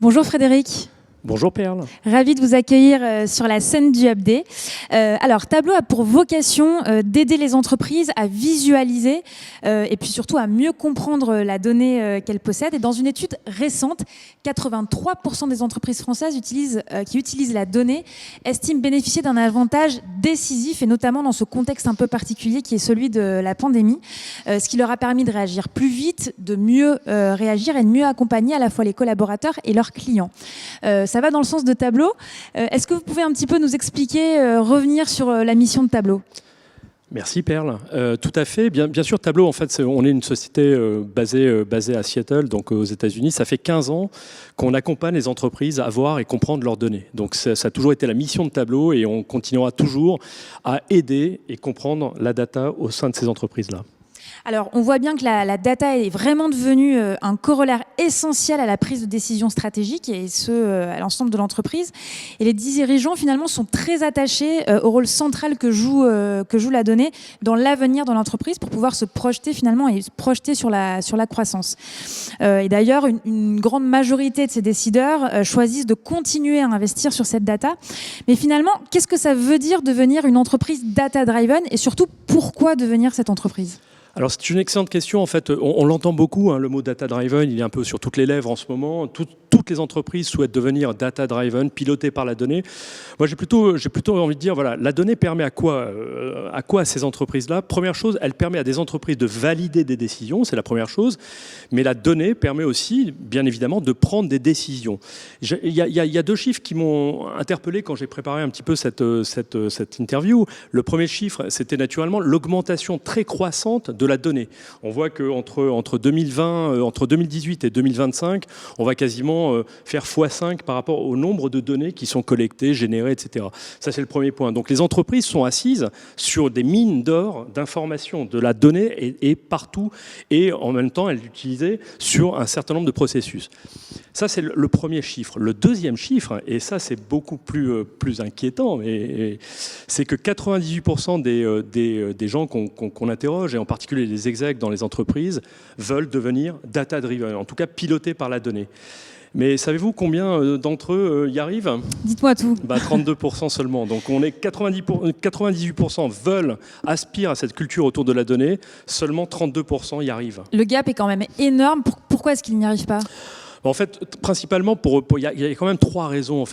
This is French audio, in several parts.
Bonjour Frédéric. Bonjour Perle. Ravi de vous accueillir sur la scène du Upday. Alors, Tableau a pour vocation d'aider les entreprises à visualiser et puis surtout à mieux comprendre la donnée qu'elles possèdent. Et dans une étude récente, 83% des entreprises françaises qui utilisent la donnée estiment bénéficier d'un avantage décisif, et notamment dans ce contexte un peu particulier qui est celui de la pandémie, ce qui leur a permis de réagir plus vite, de mieux réagir et de mieux accompagner à la fois les collaborateurs et leurs clients. Ça va dans le sens de Tableau. Est-ce que vous pouvez un petit peu nous expliquer, revenir sur la mission de Tableau ? Merci Perle. Tout à fait. Bien sûr, Tableau, en fait, on est une société basée à Seattle, donc aux États-Unis. Ça fait 15 ans qu'on accompagne les entreprises à voir et comprendre leurs données. Donc ça a toujours été la mission de Tableau et on continuera toujours à aider et comprendre la data au sein de ces entreprises-là. Alors, on voit bien que la data est vraiment devenue un corollaire essentiel à la prise de décision stratégique et à l'ensemble de l'entreprise. Et les dirigeants, finalement, sont très attachés au rôle central que joue la donnée dans l'avenir de l'entreprise pour pouvoir se projeter finalement et se projeter sur la croissance. Et d'ailleurs, une grande majorité de ces décideurs choisissent de continuer à investir sur cette data. Mais finalement, qu'est-ce que ça veut dire devenir une entreprise data-driven et surtout, pourquoi devenir cette entreprise ? Alors c'est une excellente question. En fait, on l'entend beaucoup, le mot data-driven, il est un peu sur toutes les lèvres en ce moment. Toutes les entreprises souhaitent devenir data-driven, pilotées par la donnée. Moi, j'ai plutôt envie de dire, voilà, la donnée permet à quoi à ces entreprises-là ? Première chose, elle permet à des entreprises de valider des décisions, c'est la première chose. Mais la donnée permet aussi, bien évidemment, de prendre des décisions. Il y a deux chiffres qui m'ont interpellé quand j'ai préparé un petit peu cette interview. Le premier chiffre, c'était naturellement l'augmentation très croissante de la donnée. On voit qu'entre 2018 et 2025, on va quasiment faire x5 par rapport au nombre de données qui sont collectées, générées, etc. Ça, c'est le premier point. Donc, les entreprises sont assises sur des mines d'or d'informations, de la donnée et partout, et en même temps, elles l'utilisaient sur un certain nombre de processus. Ça, c'est le premier chiffre. Le deuxième chiffre, et ça, c'est beaucoup plus inquiétant, c'est que 98% des gens qu'on interroge, et en particulier les execs dans les entreprises, veulent devenir data-driven, en tout cas pilotés par la donnée. Mais savez-vous combien d'entre eux y arrivent ? Dites-moi tout. 32% seulement. Donc on est 98% aspirent à cette culture autour de la donnée, seulement 32% y arrivent. Le gap est quand même énorme. Pourquoi est-ce qu'ils n'y arrivent pas ? En fait, principalement, il y a quand même trois raisons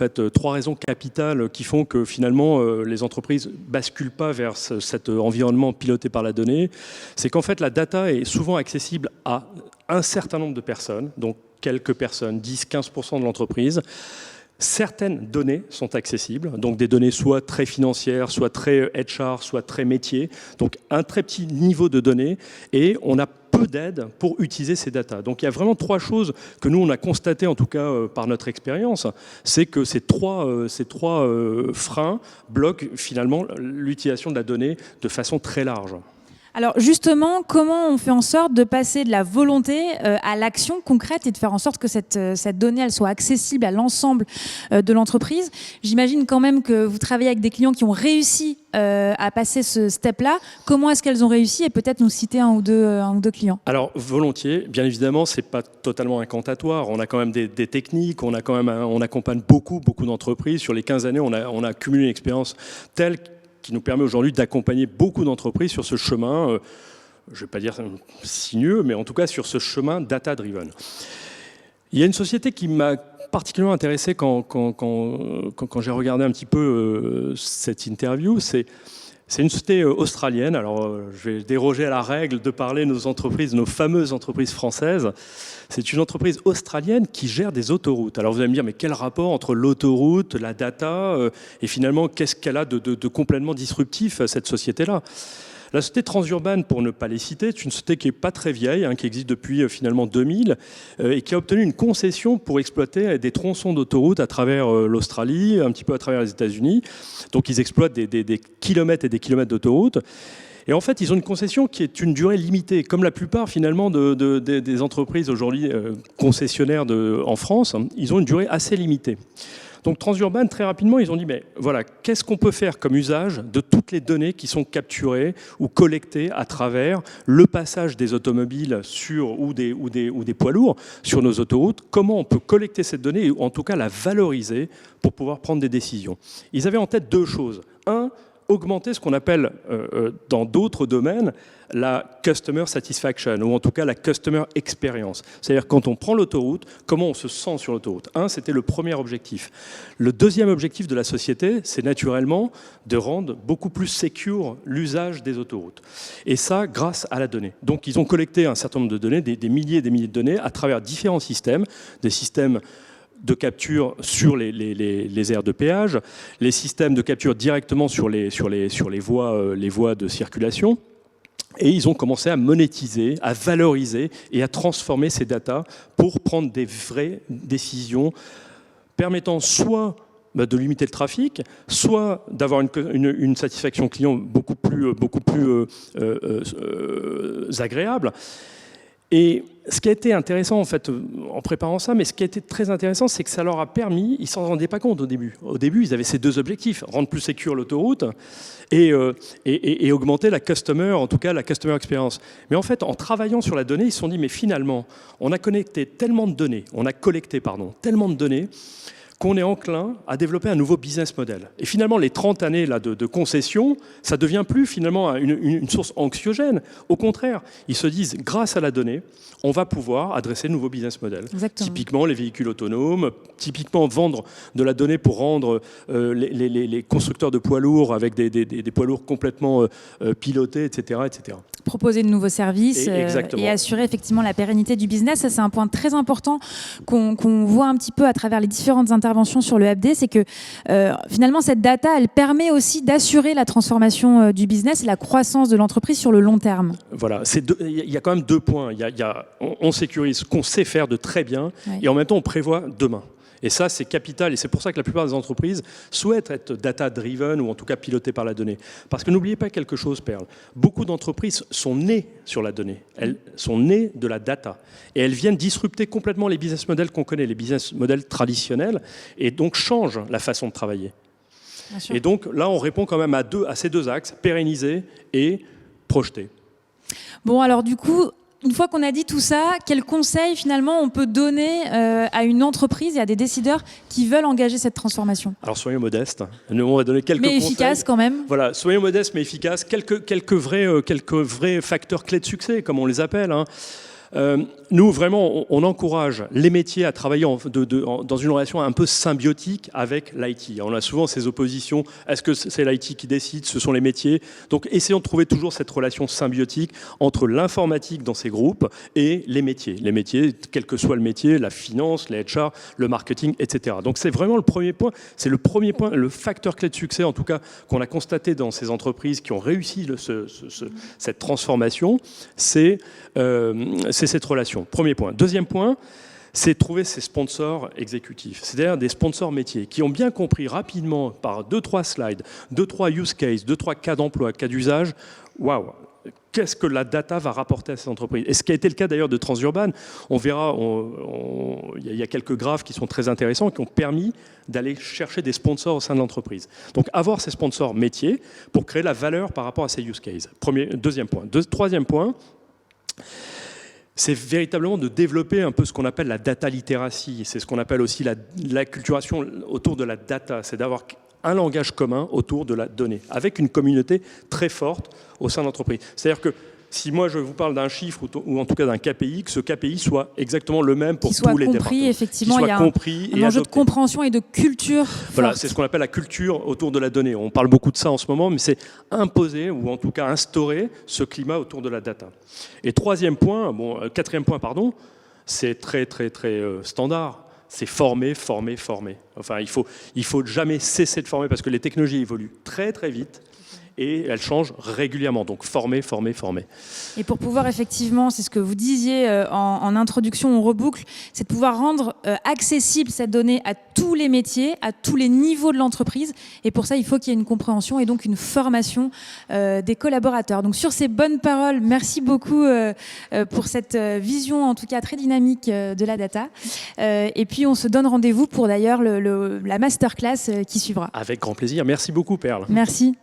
capitales qui font que finalement les entreprises basculent pas vers cet environnement piloté par la donnée. C'est qu'en fait, la data est souvent accessible à un certain nombre de personnes, donc quelques personnes, 10-15% de l'entreprise. Certaines données sont accessibles, donc des données soit très financières, soit très HR, soit très métiers, donc un très petit niveau de données, et on a peu d'aide pour utiliser ces datas. Donc il y a vraiment trois choses que nous on a constatées, en tout cas par notre expérience, c'est que ces trois freins bloquent finalement l'utilisation de la donnée de façon très large. Alors justement, comment on fait en sorte de passer de la volonté à l'action concrète et de faire en sorte que cette donnée elle soit accessible à l'ensemble de l'entreprise ? J'imagine quand même que vous travaillez avec des clients qui ont réussi à passer ce step-là. Comment est-ce qu'elles ont réussi ? Et peut-être nous citer un ou deux clients. Alors volontiers, bien évidemment, c'est pas totalement incantatoire. On a quand même des techniques, on accompagne beaucoup d'entreprises. Sur les 15 années, on a cumulé une expérience telle qui nous permet aujourd'hui d'accompagner beaucoup d'entreprises sur ce chemin, je ne vais pas dire sinueux, mais en tout cas sur ce chemin data-driven. Il y a une société qui m'a particulièrement intéressé quand j'ai regardé un petit peu cette interview, c'est une société australienne. Alors, je vais déroger à la règle de parler de nos fameuses entreprises françaises. C'est une entreprise australienne qui gère des autoroutes. Alors, vous allez me dire, mais quel rapport entre l'autoroute, la data, et finalement, qu'est-ce qu'elle a de complètement disruptif, cette société-là ? La société Transurban, pour ne pas les citer, c'est une société qui n'est pas très vieille, qui existe depuis finalement 2000 et qui a obtenu une concession pour exploiter des tronçons d'autoroute à travers l'Australie, un petit peu à travers les États-Unis. Donc ils exploitent des kilomètres et des kilomètres d'autoroute. Et en fait, ils ont une concession qui est une durée limitée, comme la plupart finalement des entreprises aujourd'hui concessionnaires en France. Ils ont une durée assez limitée. Donc Transurban, très rapidement, ils ont dit, mais voilà, qu'est-ce qu'on peut faire comme usage de toutes les données qui sont capturées ou collectées à travers le passage des automobiles ou des poids lourds sur nos autoroutes? Comment on peut collecter cette donnée et en tout cas la valoriser pour pouvoir prendre des décisions? Ils avaient en tête deux choses. Un, augmenter ce qu'on appelle dans d'autres domaines la customer satisfaction, ou en tout cas la customer experience. C'est-à-dire quand on prend l'autoroute, comment on se sent sur l'autoroute. C'était le premier objectif. Le deuxième objectif de la société, c'est naturellement de rendre beaucoup plus secure l'usage des autoroutes. Et ça, grâce à la donnée. Donc ils ont collecté un certain nombre de données, des milliers et des milliers de données, à travers différents systèmes, des systèmes de capture sur les aires de péage, les systèmes de capture directement sur les voies de circulation. Et ils ont commencé à monétiser, à valoriser et à transformer ces datas pour prendre des vraies décisions permettant soit de limiter le trafic, soit d'avoir une satisfaction client beaucoup plus agréable. Et ce qui a été intéressant en fait en préparant ça, mais ce qui a été très intéressant, c'est que ça leur a permis, ils s'en rendaient pas compte au début. Au début, ils avaient ces deux objectifs, rendre plus sécure l'autoroute et augmenter la customer, en tout cas la customer experience. Mais en fait, en travaillant sur la donnée, ils se sont dit, mais finalement, on a collecté tellement de données, tellement de données, qu'on est enclin à développer un nouveau business model. Et finalement, les 30 années là, de concession, ça ne devient plus finalement une source anxiogène. Au contraire, ils se disent, grâce à la donnée, on va pouvoir adresser de nouveaux business models. Exactement. Typiquement, les véhicules autonomes, typiquement vendre de la donnée pour rendre les constructeurs de poids lourds avec des poids lourds complètement pilotés, etc., etc. Proposer de nouveaux services et assurer effectivement la pérennité du business. Ça, c'est un point très important qu'on voit un petit peu à travers les différentes interventions sur le HubD, c'est que finalement, cette data, elle permet aussi d'assurer la transformation du business et la croissance de l'entreprise sur le long terme. Voilà, il y a quand même deux points. On sécurise ce qu'on sait faire de très bien, et en même temps, on prévoit demain. Et ça, c'est capital, et c'est pour ça que la plupart des entreprises souhaitent être data-driven, ou en tout cas pilotées par la donnée. Parce que n'oubliez pas quelque chose, Perle, beaucoup d'entreprises sont nées sur la donnée, elles sont nées de la data, et elles viennent disrupter complètement les business models qu'on connaît, les business models traditionnels, et donc changent la façon de travailler. Et donc là, on répond quand même à ces deux axes, pérenniser et projeter. Bon, alors du coup, une fois qu'on a dit tout ça, quels conseils finalement on peut donner à une entreprise et à des décideurs qui veulent engager cette transformation? Alors soyons modestes. Nous, on va donner quelques conseils. Mais efficaces quand même. Voilà, soyons modestes mais efficaces. Quelques vrais facteurs clés de succès, comme on les appelle. Nous, vraiment, on encourage les métiers à travailler dans une relation un peu symbiotique avec l'IT. On a souvent ces oppositions. Est-ce que c'est l'IT qui décide? Ce sont les métiers. Donc, essayons de trouver toujours cette relation symbiotique entre l'informatique dans ces groupes et les métiers. Les métiers, quel que soit le métier, la finance, les HR, le marketing, etc. Donc, c'est vraiment le premier point. C'est le premier point, le facteur clé de succès, en tout cas, qu'on a constaté dans ces entreprises qui ont réussi cette transformation. C'est cette relation. Premier point. Deuxième point, c'est trouver ses sponsors exécutifs, c'est-à-dire des sponsors métiers qui ont bien compris rapidement par 2-3 slides, 2-3 use cases, 2-3 cas d'emploi, cas d'usage, waouh, qu'est-ce que la data va rapporter à ces entreprises? Et ce qui a été le cas d'ailleurs de Transurban, on verra, il y a quelques graphes qui sont très intéressants, qui ont permis d'aller chercher des sponsors au sein de l'entreprise. Donc avoir ces sponsors métiers pour créer la valeur par rapport à ces use cases. Deuxième point. Troisième point, c'est véritablement de développer un peu ce qu'on appelle la data literacy. C'est ce qu'on appelle aussi l'acculturation autour de la data. C'est d'avoir un langage commun autour de la donnée, avec une communauté très forte au sein de l'entreprise. C'est-à-dire que si moi je vous parle d'un chiffre ou en tout cas d'un KPI, que ce KPI soit exactement le même pour tous les départements. Effectivement, il y a un enjeu de compréhension et de culture. Voilà, c'est ce qu'on appelle la culture autour de la donnée. On parle beaucoup de ça en ce moment, mais c'est imposer ou en tout cas instaurer ce climat autour de la data. Et quatrième point, c'est très standard. C'est former. Enfin, il faut jamais cesser de former parce que les technologies évoluent très vite. et elle change régulièrement. Donc former, former, former. Et pour pouvoir effectivement, c'est ce que vous disiez en introduction, on reboucle, c'est de pouvoir rendre accessible cette donnée à tous les métiers, à tous les niveaux de l'entreprise. Et pour ça, il faut qu'il y ait une compréhension et donc une formation des collaborateurs. Donc sur ces bonnes paroles, merci beaucoup pour cette vision en tout cas très dynamique de la data. Et puis on se donne rendez-vous pour d'ailleurs la masterclass qui suivra. Avec grand plaisir. Merci beaucoup, Perle. Merci.